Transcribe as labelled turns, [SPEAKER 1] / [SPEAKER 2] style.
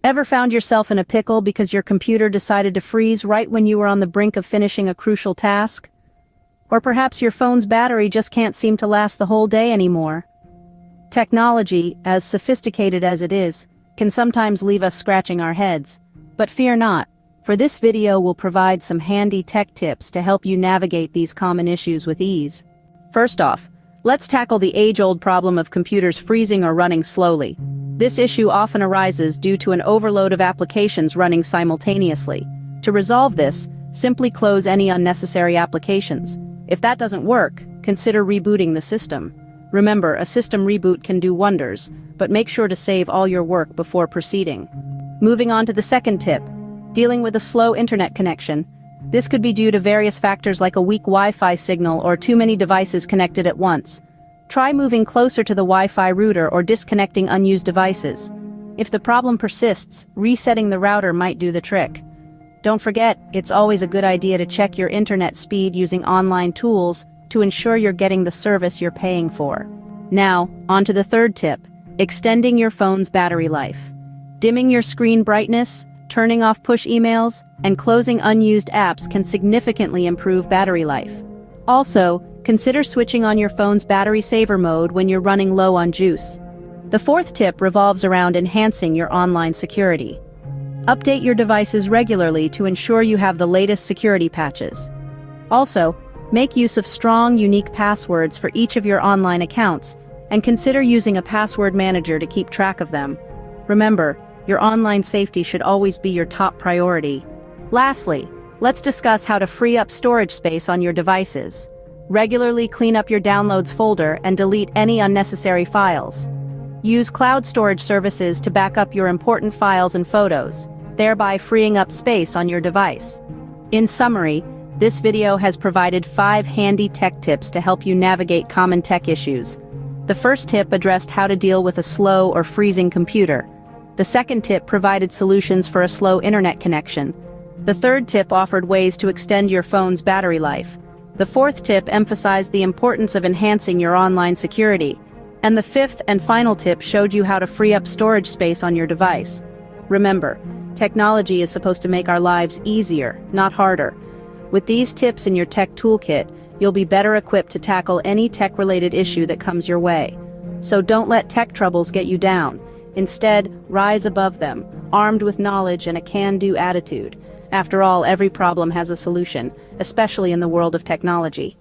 [SPEAKER 1] Ever found yourself in a pickle because your computer decided to freeze right when you were on the brink of finishing a crucial task? Or perhaps your phone's battery just can't seem to last the whole day anymore? Technology, as sophisticated as it is, can sometimes leave us scratching our heads. But fear not, for this video will provide some handy tech tips to help you navigate these common issues with ease. First off, let's tackle the age-old problem of computers freezing or running slowly. This issue often arises due to an overload of applications running simultaneously. To resolve this, simply close any unnecessary applications. If that doesn't work, consider rebooting the system. Remember, a system reboot can do wonders, but make sure to save all your work before proceeding. Moving on to the second tip, dealing with a slow internet connection. This could be due to various factors like a weak Wi-Fi signal or too many devices connected at once. Try moving closer to the Wi-Fi router or disconnecting unused devices. If the problem persists, resetting the router might do the trick. Don't forget, it's always a good idea to check your internet speed using online tools to ensure you're getting the service you're paying for. Now, on to the third tip, extending your phone's battery life. Dimming your screen brightness, turning off push emails, and closing unused apps can significantly improve battery life. Also, consider switching on your phone's battery saver mode when you're running low on juice. The fourth tip revolves around enhancing your online security. Update your devices regularly to ensure you have the latest security patches. Also, make use of strong, unique passwords for each of your online accounts, and consider using a password manager to keep track of them. Remember, your online safety should always be your top priority. Lastly, let's discuss how to free up storage space on your devices. Regularly clean up your downloads folder and delete any unnecessary files. Use cloud storage services to back up your important files and photos, thereby freeing up space on your device. In summary, this video has provided 5 handy tech tips to help you navigate common tech issues. The first tip addressed how to deal with a slow or freezing computer. The second tip provided solutions for a slow internet connection. The third tip offered ways to extend your phone's battery life. The fourth tip emphasized the importance of enhancing your online security. And the fifth and final tip showed you how to free up storage space on your device. Remember, technology is supposed to make our lives easier, not harder. With these tips in your tech toolkit, you'll be better equipped to tackle any tech-related issue that comes your way. So don't let tech troubles get you down. Instead, rise above them, armed with knowledge and a can-do attitude. After all, every problem has a solution, especially in the world of technology.